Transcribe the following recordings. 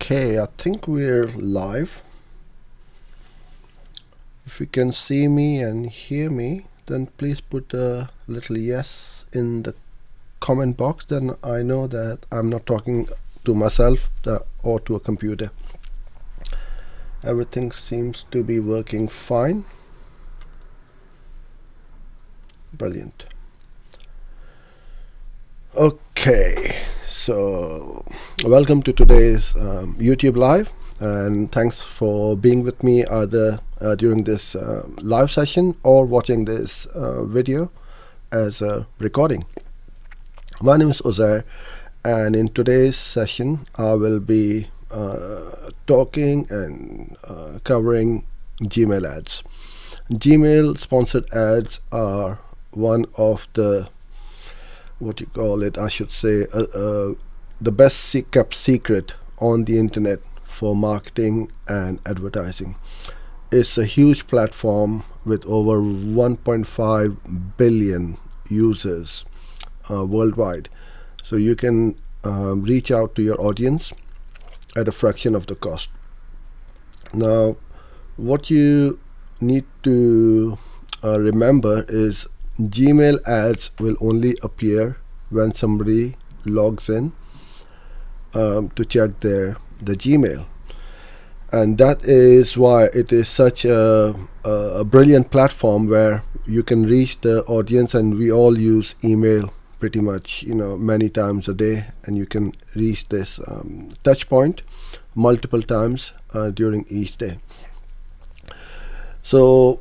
Okay, I think we're live. If you can see me and hear me, then please put a little yes in the comment box. Then I know that I'm not talking to myself or to a computer. Everything seems to be working fine. Brilliant. Okay, so welcome to today's YouTube Live, and thanks for being with me either during this live session or watching this video as a recording. My name is Uzair, and in today's session I will be talking and covering Gmail ads. Gmail sponsored ads are one of the the best kept secret on the internet for marketing and advertising. It's a huge platform with over 1.5 billion users worldwide. So you can reach out to your audience at a fraction of the cost. Now, what you need to remember is Gmail ads will only appear when somebody logs in to check the Gmail, and that is why it is such a brilliant platform where you can reach the audience. And we all use email pretty much many times a day, and you can reach this touch point multiple times during each day. So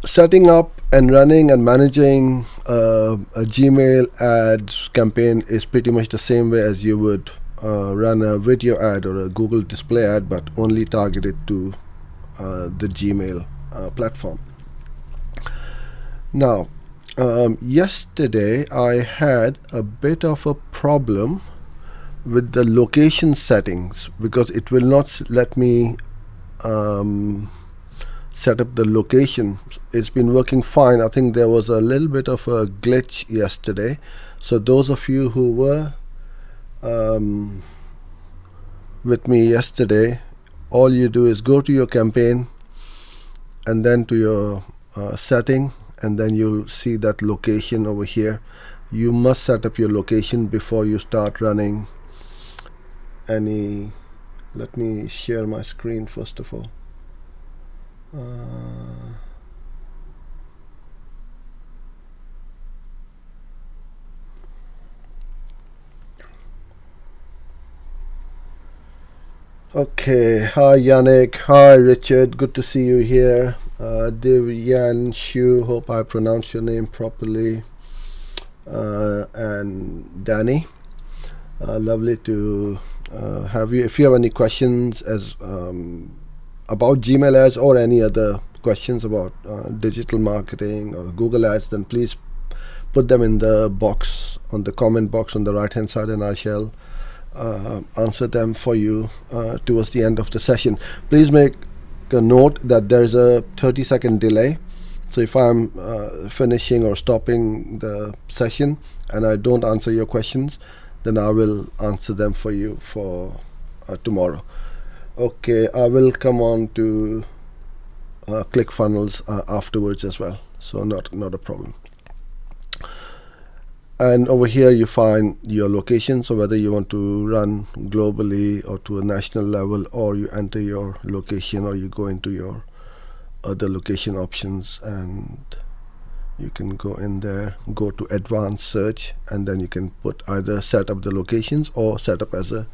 setting up and running and managing a Gmail ads campaign is pretty much the same way as you would run a video ad or a Google display ad, but only targeted to the Gmail platform. Now, yesterday I had a bit of a problem with the location settings because it will not let me set up the location. It's been working fine. I think there was a little bit of a glitch yesterday. So those of you who were with me yesterday, all you do is go to your campaign and then to your setting, and then you'll see that location over here. You must set up your location before you start running any. Let me share my screen first of all. Okay, hi Yannick, hi Richard, good to see you here. Divyan Shu, hope I pronounced your name properly. And Danny, lovely to have you. If you have any questions about Gmail ads or any other questions about digital marketing or Google ads, then please put them in the box, on the comment box on the right hand side, and I shall answer them for you towards the end of the session. Please make a note that there's a 30-second delay. So if I'm finishing or stopping the session and I don't answer your questions, then I will answer them for you for tomorrow. Okay, I will come on to ClickFunnels afterwards as well, so not a problem. And over here you find your location, so whether you want to run globally or to a national level, or you enter your location, or you go into your other location options, and you can go in there, go to advanced search, and then you can put either set up the locations or set up as a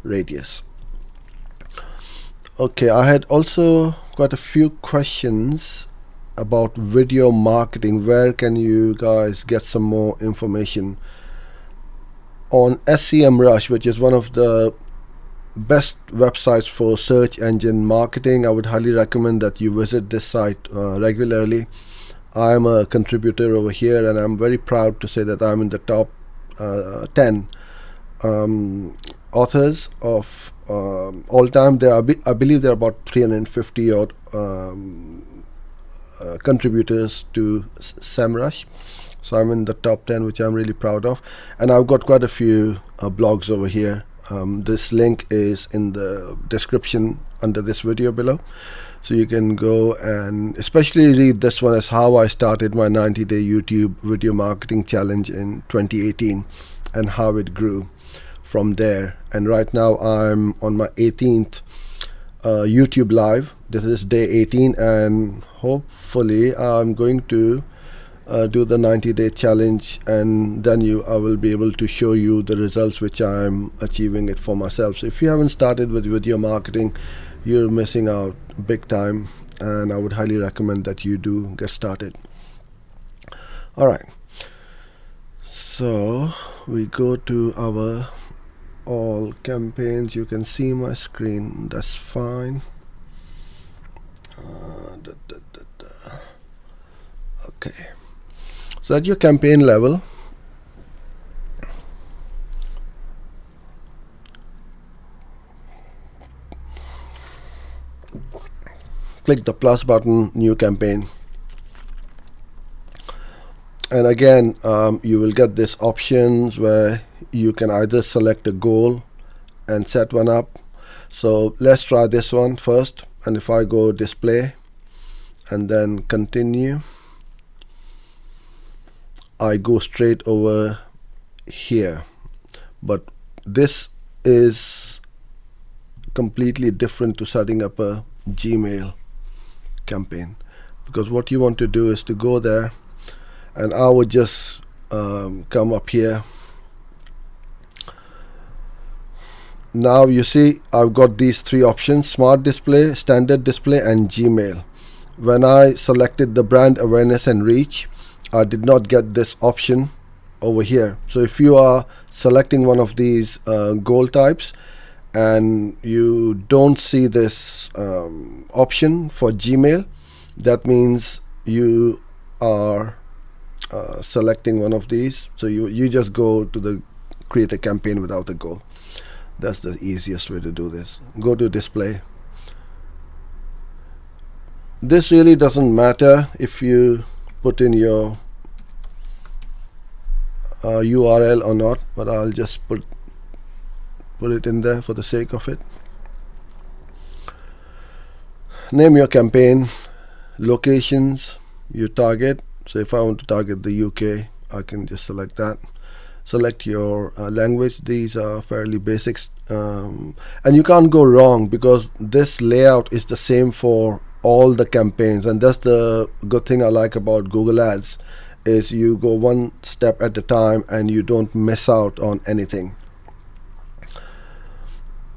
radius. Okay, I had also quite a few questions about video marketing. Where can you guys get some more information? On SEMRush, which is one of the best websites for search engine marketing, I would highly recommend that you visit this site regularly. I am a contributor over here, and I'm very proud to say that I'm in the top 10 authors of all time. I believe there are about 350 odd contributors to SEMRush. So I'm in the top 10, which I'm really proud of. And I've got quite a few blogs over here This link is in the description under this video below, so you can go and especially read this one as how I started my 90-day YouTube video marketing challenge in 2018 and how it grew from there. And right now I'm on my 18th YouTube live. This is day 18, and hopefully I'm going to do the 90-day challenge, and then I will be able to show you the results which I'm achieving it for myself. So if you haven't started with video marketing, you're missing out big time, and I would highly recommend that you do get started. Alright, so we go to our all campaigns. You can see my screen, that's fine. Okay, so at your campaign level, click the plus button, new campaign, and again you will get this options where you can either select a goal and set one up. So let's try this one first, and if I go display and then continue, I go straight over here. But this is completely different to setting up a Gmail campaign, because what you want to do is to go there, and I would just come up here. Now you see I've got these three options: Smart Display, Standard Display, and Gmail. When I selected the brand awareness and reach, I did not get this option over here. So if you are selecting one of these goal types and you don't see this option for Gmail, that means you are selecting one of these. So you just go to the create a campaign without a goal. That's the easiest way to do this. Go to display. This really doesn't matter if you put in your URL or not, but I'll just put it in there for the sake of it. Name your campaign, locations you target. So if I want to target the UK, I can just select that. Select your language. These are fairly basics, and you can't go wrong because this layout is the same for all the campaigns, and that's the good thing I like about Google Ads, is you go one step at a time and you don't miss out on anything.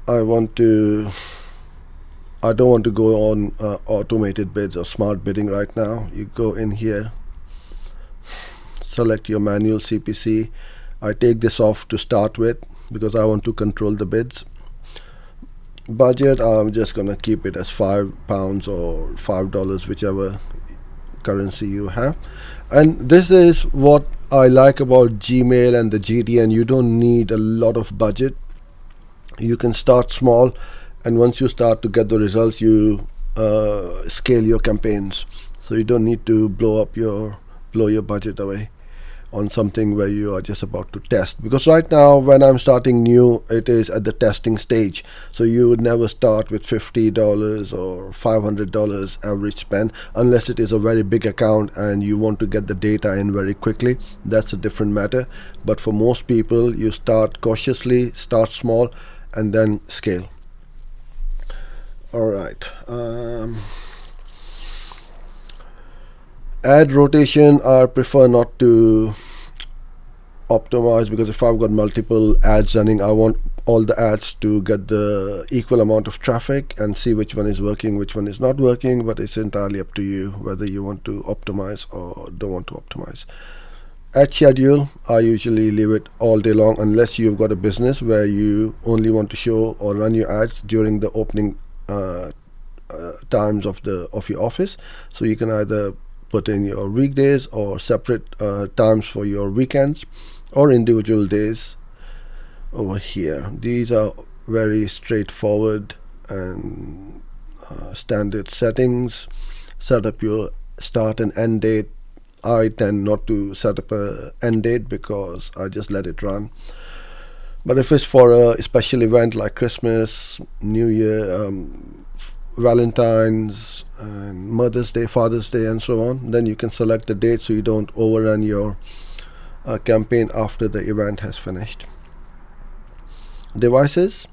I don't want to go on automated bids or smart bidding right now. You go in here, select your manual CPC. I take this off to start with because I want to control the bids. Budget, I'm just gonna keep it as £5 or $5, whichever currency you have. And this is what I like about Gmail and the GTN. You don't need a lot of budget. You can start small, and once you start to get the results, you scale your campaigns. So you don't need to blow your budget away on something where you are just about to test, because right now when I'm starting new, it is at the testing stage. So you would never start with $50 or $500 average spend unless it is a very big account and you want to get the data in very quickly. That's a different matter. But for most people, you start cautiously, start small, and then scale. All right. Ad rotation, I prefer not to optimize, because if I've got multiple ads running, I want all the ads to get the equal amount of traffic and see which one is working, which one is not working. But it's entirely up to you whether you want to optimize or don't want to optimize. Ad schedule, I usually leave it all day long unless you've got a business where you only want to show or run your ads during the opening times of your office. So you can either put in your weekdays or separate times for your weekends or individual days over here. These are very straightforward and standard settings. Set up your start and end date. I tend not to set up a end date because I just let it run. But if it's for a special event like Christmas, New Year, Valentine's, and Mother's Day, Father's Day, and so on, then you can select the date so you don't overrun your campaign after the event has finished. Devices.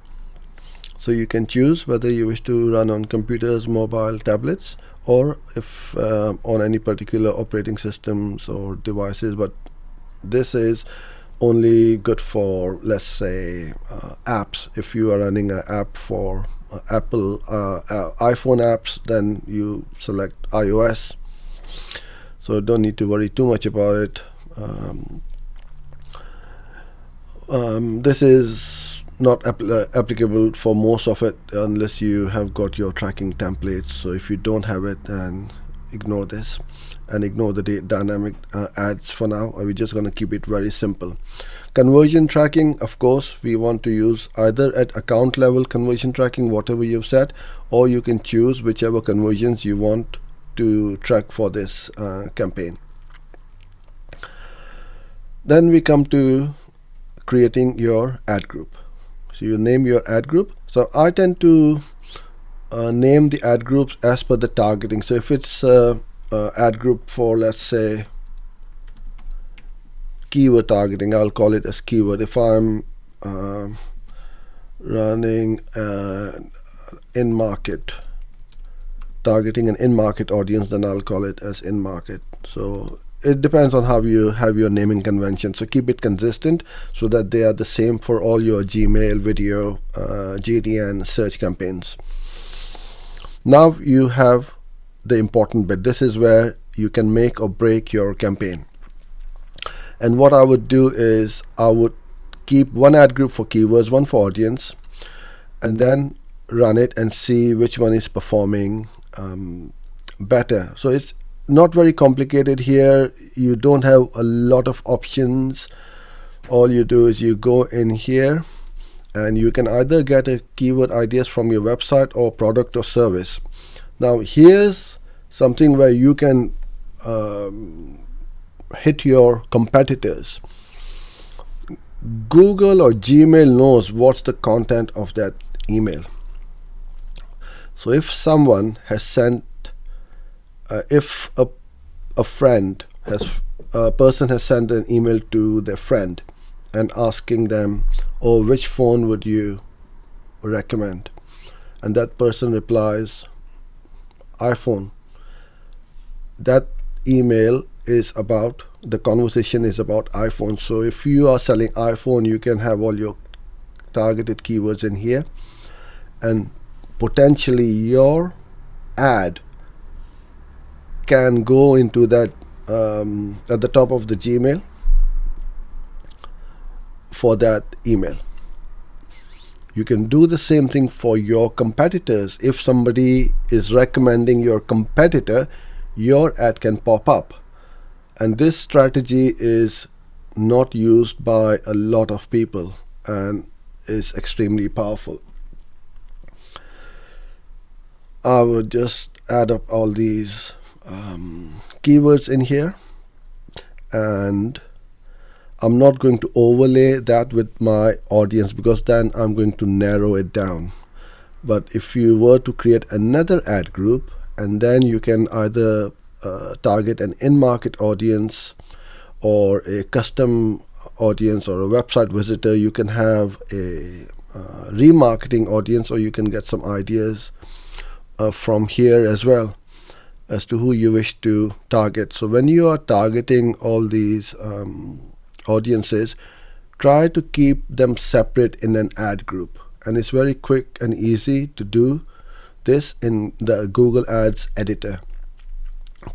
So you can choose whether you wish to run on computers, mobile, tablets, or if on any particular operating systems or devices. But this is only good for, let's say, apps. If you are running an app for Apple iPhone apps, then you select iOS. So don't need to worry too much about it. This is not applicable for most of it unless you have got your tracking templates. So if you don't have it, then ignore this and ignore the dynamic ads for now. We're just going to keep it very simple. Conversion tracking, of course, we want to use either at account level conversion tracking, whatever you've set, or you can choose whichever conversions you want to track for this campaign. Then we come to creating your ad group. So you name your ad group. So I tend to name the ad groups as per the targeting. So if it's ad group for, let's say, keyword targeting, I'll call it as keyword. If I'm running in-market, targeting an in-market audience, then I'll call it as in-market. So it depends on how you have your naming convention. So keep it consistent so that they are the same for all your Gmail, video, JDN, search campaigns. Now you have the important bit. This is where you can make or break your campaign. And what I would do is I would keep one ad group for keywords, one for audience, and then run it and see which one is performing better. So it's not very complicated here. You don't have a lot of options. All you do is you go in here and you can either get a keyword ideas from your website or product or service. Now here's something where you can hit your competitors. Google or Gmail knows what's the content of that email. So if someone has sent if a person has sent an email to their friend and asking them, oh, which phone would you recommend, and that person replies iPhone, that email is about, the conversation is about iPhone. So if you are selling iPhone, you can have all your targeted keywords in here, and potentially your ad can go into that at the top of the Gmail for that email. You can do the same thing for your competitors. If somebody is recommending your competitor, your ad can pop up. And this strategy is not used by a lot of people and is extremely powerful. I would just add up all these keywords in here, and I'm not going to overlay that with my audience because then I'm going to narrow it down. But if you were to create another ad group, and then you can either target an in-market audience or a custom audience or a website visitor, you can have a remarketing audience, or you can get some ideas from here as well as to who you wish to target. So when you are targeting all these audiences, try to keep them separate in an ad group, and it's very quick and easy to do this in the Google Ads editor.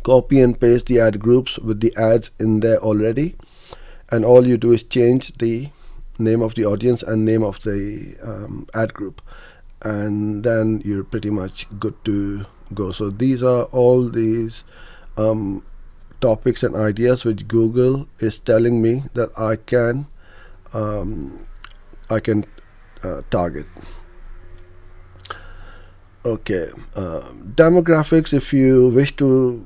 Copy and paste the ad groups with the ads in there already, and all you do is change the name of the audience and name of the ad group, and then you're pretty much good to go. So these are all these topics and ideas which Google is telling me that I can target. Okay, demographics. If you wish to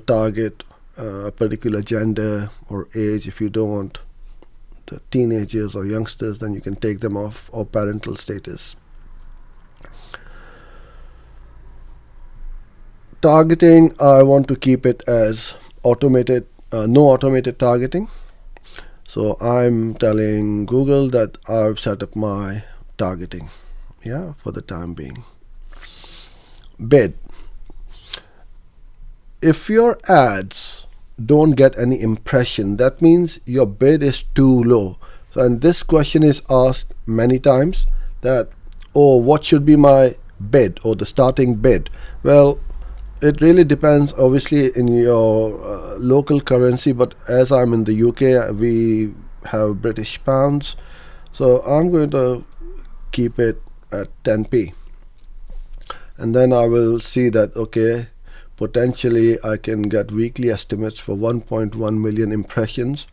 target a particular gender or age, if you don't want the teenagers or youngsters, then you can take them off, or parental status. Targeting, I want to keep it as automated, no automated targeting. So I'm telling Google that I've set up my targeting, yeah, for the time being. Bid. If your ads don't get any impression, that means your bid is too low. So, and this question is asked many times, that, oh, what should be my bid, or the starting bid? Well, it really depends, obviously, in your local currency, but as I'm in the UK, we have British pounds, so I'm going to keep it at 10p, and then I will see that, okay, potentially I can get weekly estimates for 1.1 million impressions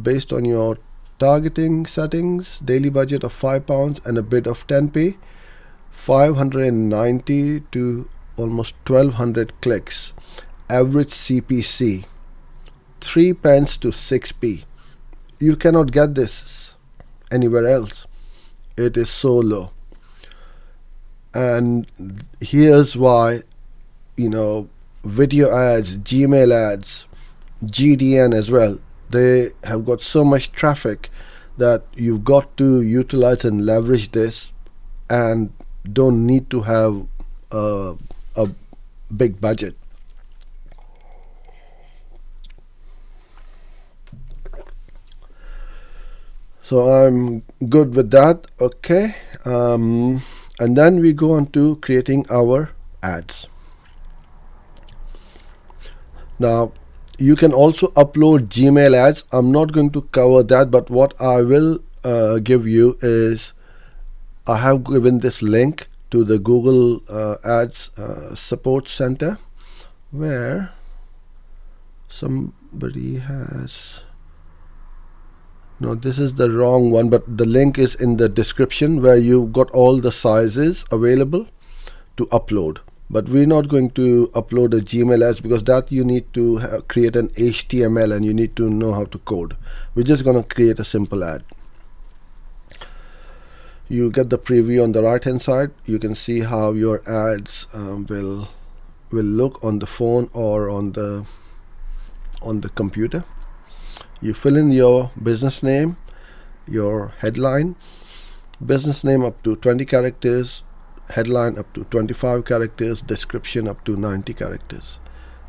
based on your targeting settings, daily budget of £5 and a bid of 10p, 590 to almost 1200 clicks, average CPC 3 pence to 6p. You cannot get this anywhere else. It is so low. And here's why, video ads, Gmail ads, GDN as well, they have got so much traffic that you've got to utilize and leverage this, and don't need to have a big budget. So I'm good with that. Okay, and then we go on to creating our ads. Now you can also upload Gmail ads. I'm not going to cover that, but what I will give you is, I have given this link to the Google Ads Support Center, where somebody has, no, this is the wrong one, but the link is in the description, where you've got all the sizes available to upload. But we're not going to upload a Gmail ads, because that you need to create an HTML and you need to know how to code. We're just going to create a simple ad. You get the preview on the right hand side. You can see how your ads will look on the phone or on the computer. You fill in your business name, your headline, business name up to 20 characters, headline up to 25 characters, description up to 90 characters.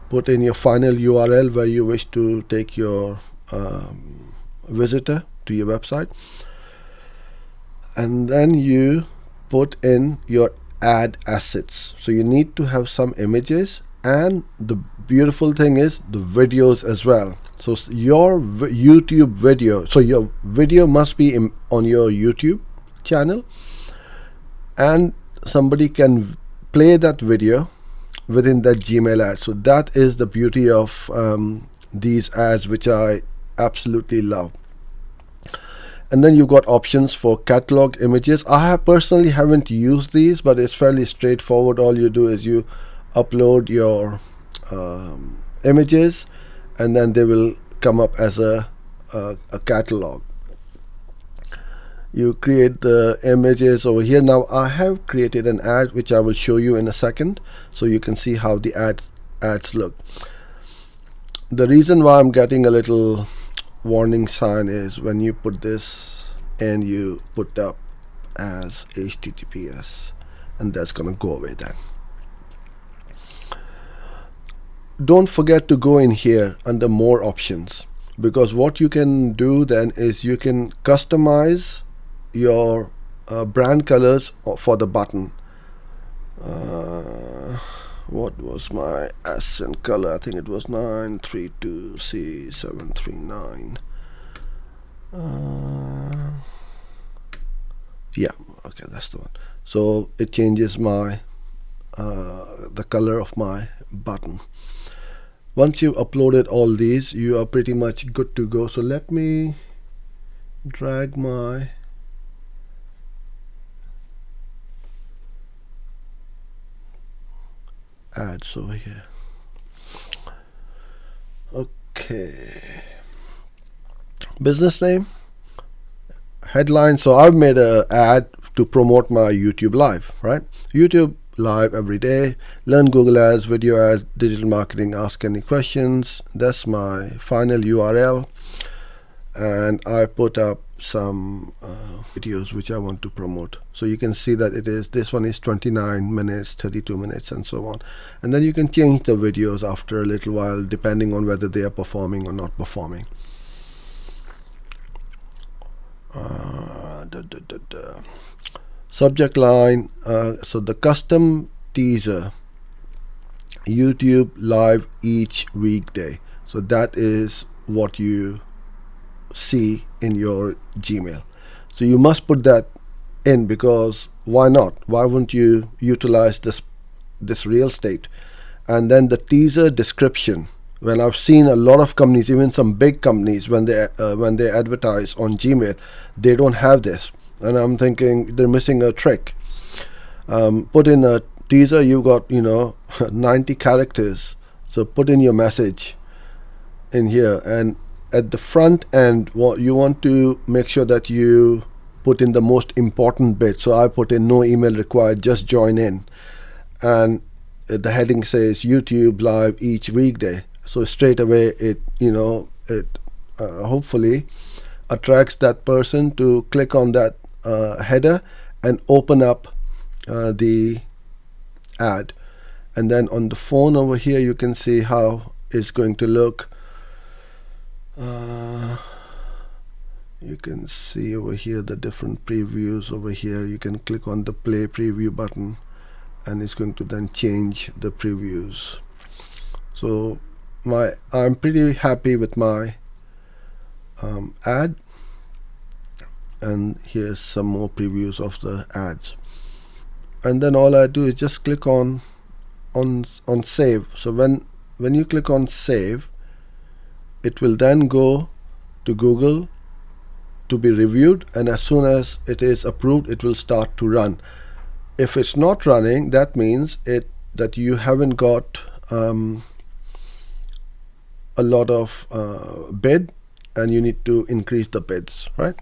Put in your final URL where you wish to take your visitor to your website, and then you put in your ad assets. So you need to have some images, and the beautiful thing is the videos as well. So your YouTube video, so your video must be on your YouTube channel, and somebody can play that video within that Gmail ad. So that is the beauty of these ads, which I absolutely love. And then you've got options for catalog images. I personally haven't used these, but it's fairly straightforward. All you do is you upload your images, and then they will come up as a catalog. You create the images over here. Now I have created an ad which I will show you in a second, so you can see how the ads look. The reason why I'm getting a little warning sign is when you put this and you put up as HTTPS, and that's gonna go away then. Don't forget to go in here under more options, because what you can do then is you can customize your brand colors for the button. What was my accent color? I think it was 932C739. Yeah, okay, that's the one. So it changes my the color of my button. Once you've uploaded all these, you are pretty much good to go. So let me drag my ads over here. Okay, business name, headline. So I've made a ad to promote my YouTube live, right? YouTube live every day, learn Google ads, video ads, digital marketing, ask any questions. That's my final URL. And I put up some videos which I want to promote. So you can see that this one is 29 minutes, 32 minutes, and so on. And then you can change the videos after a little while depending on whether they are performing or not performing. Subject line, so the custom teaser, YouTube live each weekday. So that is what you see in your Gmail. So you must put that in, because why not? Why wouldn't you utilize this real estate? And then the teaser description. When I've seen a lot of companies, even some big companies, when they advertise on Gmail, they don't have this, and I'm thinking they're missing a trick. Put in a teaser. You got 90 characters, so put in your message in here, and at the front end, what you want to make sure that you put in the most important bit. So I put in no email required, just join in, and the heading says YouTube live each weekday. So straight away it hopefully attracts that person to click on that header and open up the ad. And then on the phone over here, you can see how it's going to look. You can see over here the different previews. Over here you can click on the play preview button, and it's going to then change the previews. So I'm pretty happy with my ad, and here's some more previews of the ads. And then all I do is just click on save. So when you click on save, it will then go to Google to be reviewed, and as soon as it is approved, it will start to run. If it's not running, that means that you haven't got a lot of bid, and you need to increase the bids, right?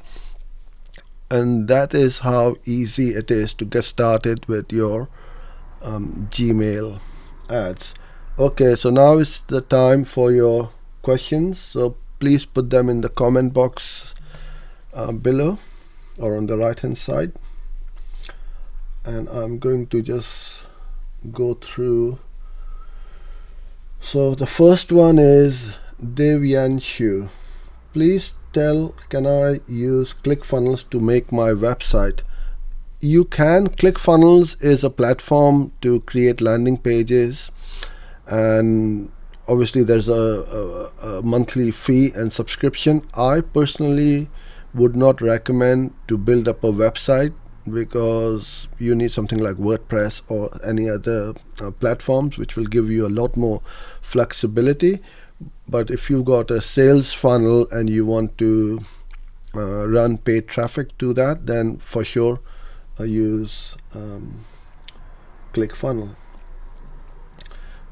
And that is how easy it is to get started with your Gmail ads. Okay, so now is the time for your questions. So please put them in the comment box below or on the right hand side, and I'm going to just go through. So the first one is Devyanshu. Please tell, can I use ClickFunnels to make my website? You can. ClickFunnels is a platform to create landing pages, and obviously there's a monthly fee and subscription. I personally would not recommend to build up a website, because you need something like WordPress or any other platforms which will give you a lot more flexibility. But if you've got a sales funnel and you want to run paid traffic to that, then for sure use ClickFunnels.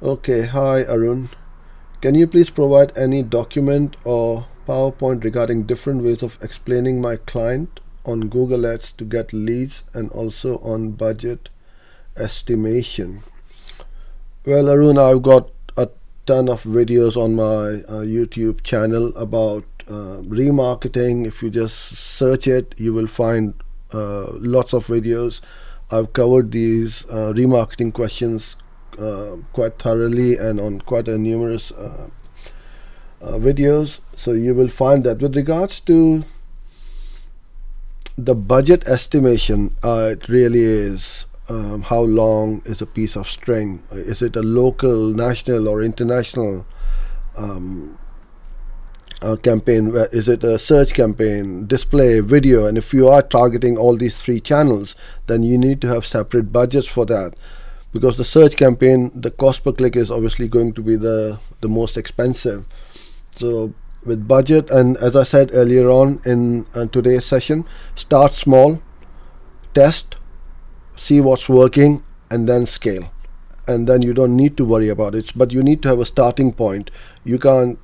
Okay, hi Arun. Can you please provide any document or PowerPoint regarding different ways of explaining my client on Google Ads to get leads, and also on budget estimation? Well, Arun, I've got a ton of videos on my YouTube channel about remarketing. If you just search it, you will find lots of videos. I've covered these remarketing questions quite thoroughly and on quite a numerous videos. So you will find that. With regards to the budget estimation, it really is how long is a piece of string? Is it a local, national, or international campaign? Is it a search campaign, display, video? And if you are targeting all these three channels, then you need to have separate budgets for that, because the search campaign, the cost per click is obviously going to be the most expensive. So with budget, and as I said earlier on in today's session, start small, test, see what's working, and then scale. And then you don't need to worry about it, but you need to have a starting point. You can't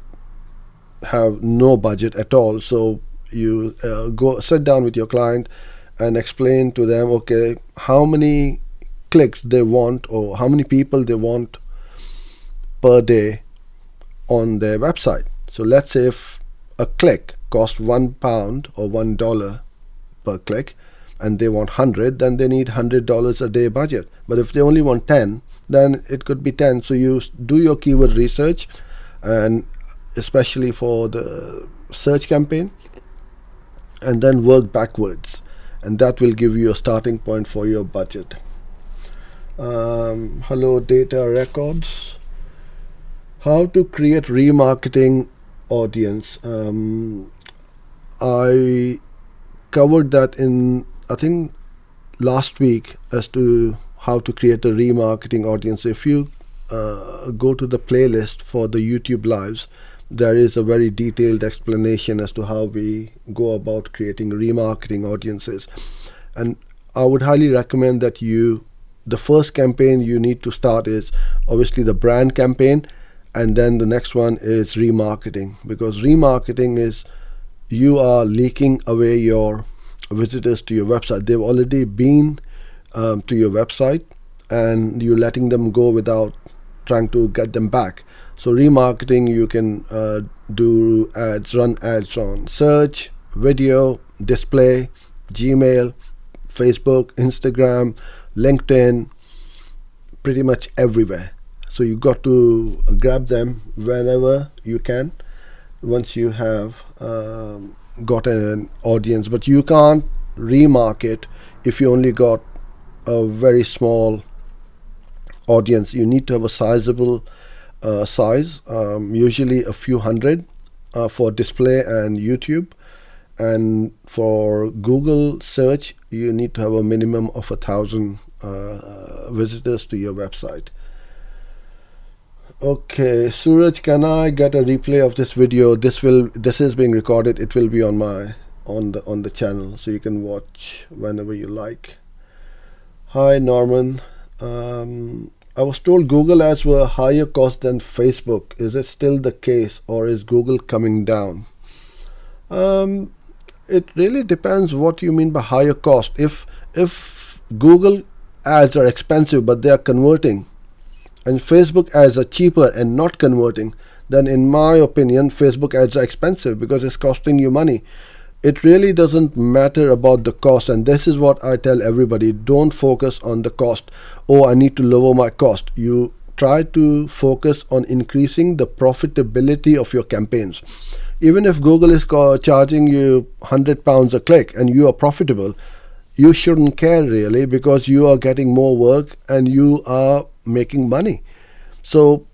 have no budget at all. So you go sit down with your client and explain to them, okay, how many clicks they want or how many people they want per day on their website. So let's say if a click costs £1 or $1 per click and they want 100, then they need $100 a day budget. But if they only want 10, then it could be 10. So you do your keyword research, and especially for the search campaign, and then work backwards, and that will give you a starting point for your budget. Hello, data records. How to create remarketing audience. I covered that in, I think, last week as to how to create a remarketing audience. If you go to the playlist for the YouTube lives, there is a very detailed explanation as to how we go about creating remarketing audiences. And I would highly recommend that the first campaign you need to start is obviously the brand campaign, and then the next one is remarketing, because remarketing is you are leaking away your visitors to your website. They've already been to your website and you're letting them go without trying to get them back. So remarketing, you can do ads, run ads on search, video, display, Gmail, Facebook, Instagram, LinkedIn, pretty much everywhere. So you got to grab them whenever you can once you have got an audience. But you can't remarket if you only got a very small audience. You need to have a sizable size, usually a few hundred for display and YouTube. And for Google search, you need to have a minimum of 1,000 visitors to your website. Okay, Suraj, can I get a replay of this video? This is being recorded. It will be on the channel, so you can watch whenever you like. Hi Norman. I was told Google ads were higher cost than Facebook. Is it still the case, or is Google coming down? It really depends what you mean by higher cost. If Google ads are expensive but they are converting, and Facebook ads are cheaper and not converting, then in my opinion Facebook ads are expensive because it's costing you money. It really doesn't matter about the cost, and this is what I tell everybody: don't focus on the cost. Oh, I need to lower my cost. You try to focus on increasing the profitability of your campaigns. Even if Google is charging you £100 a click and you are profitable, you shouldn't care really, because you are getting more work and you are making money. So,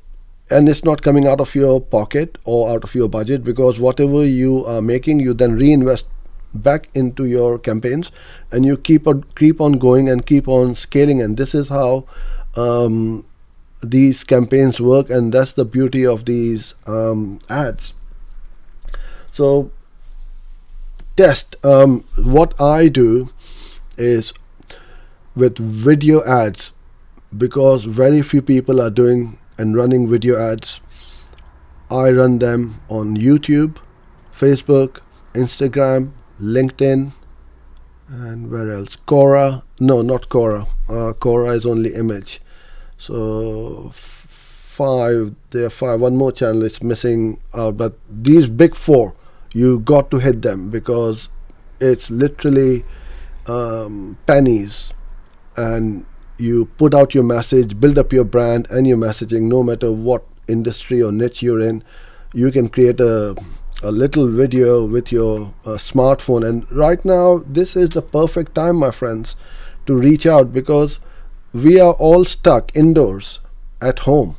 and it's not coming out of your pocket or out of your budget, because whatever you are making, you then reinvest back into your campaigns, and you keep on going and keep on scaling. And this is how these campaigns work, and that's the beauty of these ads. So test. What I do is with video ads, because very few people are doing and running video ads, I run them on YouTube, Facebook, Instagram, LinkedIn, and where else? Quora. No, not Quora. Quora is only image. So there are five. One more channel is missing out, but these big four, you got to hit them, because it's literally pennies, and you put out your message, build up your brand and your messaging. No matter what industry or niche you're in, you can create a little video with your smartphone. And right now, this is the perfect time, my friends, to reach out, because we are all stuck indoors at home.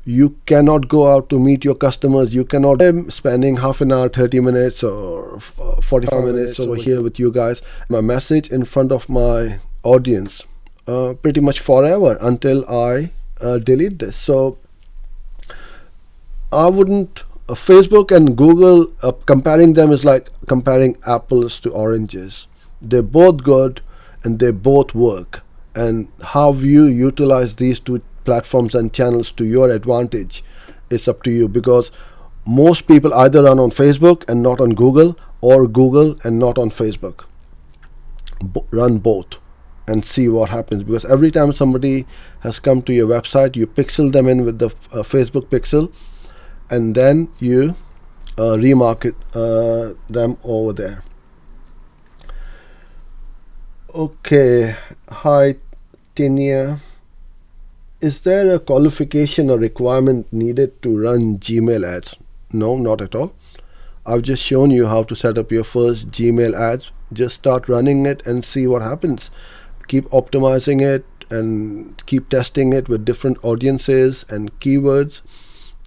You cannot go out to meet your customers. You cannot. I'm spending half an hour, 30 minutes or 45 minutes over here with you guys. My message in front of my audience pretty much forever until I delete this. So I wouldn't Facebook and Google, comparing them is like comparing apples to oranges. They're both good and they both work, and how you utilize these two platforms and channels to your advantage is up to you, because most people either run on Facebook and not on Google, or Google and not on Facebook. Run both and see what happens, because every time somebody has come to your website, you pixel them in with the Facebook pixel, and then you remarket them over there. Okay, hi Tinia. Is there a qualification or requirement needed to run Gmail ads? No, not at all. I've just shown you how to set up your first Gmail ads. Just start running it and see what happens. Keep optimizing it and keep testing it with different audiences and keywords,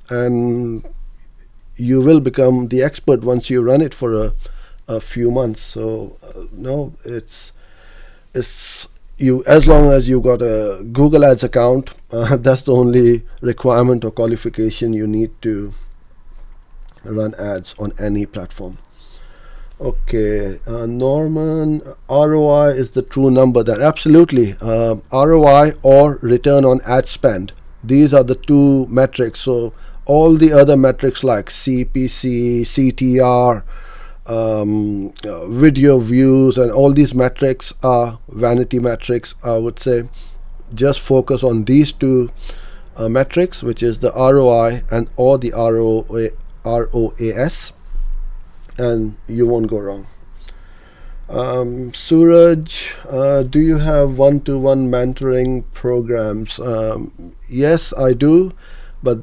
and you will become the expert once you run it for a few months. So no, it's you, as long as you got a Google Ads account, that's the only requirement or qualification you need to run ads on any platform. Okay, Norman, ROI is the true number. That absolutely, ROI or return on ad spend. These are the two metrics. So all the other metrics like CPC, CTR, video views, and all these metrics are vanity metrics, I would say. Just focus on these two metrics, which is the ROI and or the ROAS, and you won't go wrong. Suraj, do you have one-to-one mentoring programs? Yes, I do, but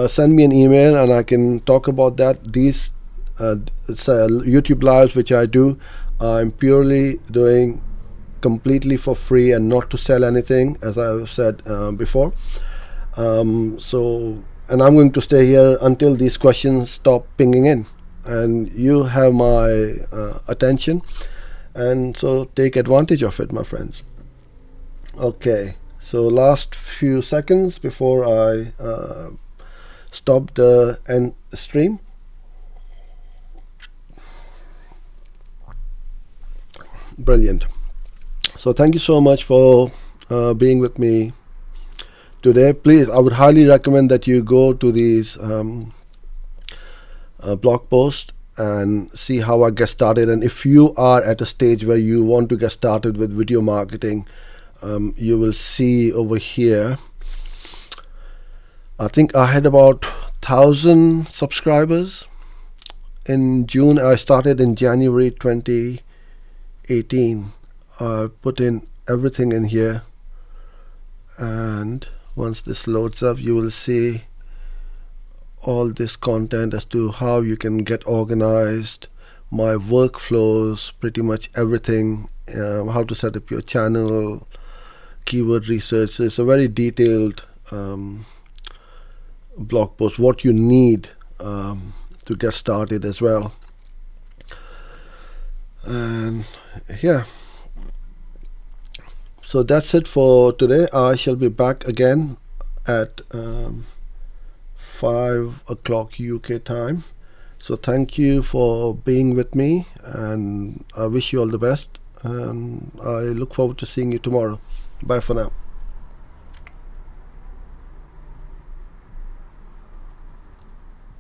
send me an email and I can talk about that. These YouTube lives which I do, I'm purely doing completely for free and not to sell anything, as I've said before. And I'm going to stay here until these questions stop pinging in, and you have my attention, and so take advantage of it, my friends. Okay, so last few seconds before I stop the end stream. Brilliant. So thank you so much for being with me today. Please, I would highly recommend that you go to these blog posts and see how I get started. And if you are at a stage where you want to get started with video marketing, you will see over here, I think I had about 1,000 subscribers in June. I started in January 2018. I put in everything in here, and once this loads up, you will see all this content as to how you can get organized, my workflows, pretty much everything, how to set up your channel, keyword research. It's a very detailed blog post, what you need to get started as well. And yeah, so that's it for today. I shall be back again at 5 o'clock UK time. So thank you for being with me, and I wish you all the best, and I look forward to seeing you tomorrow. Bye for now.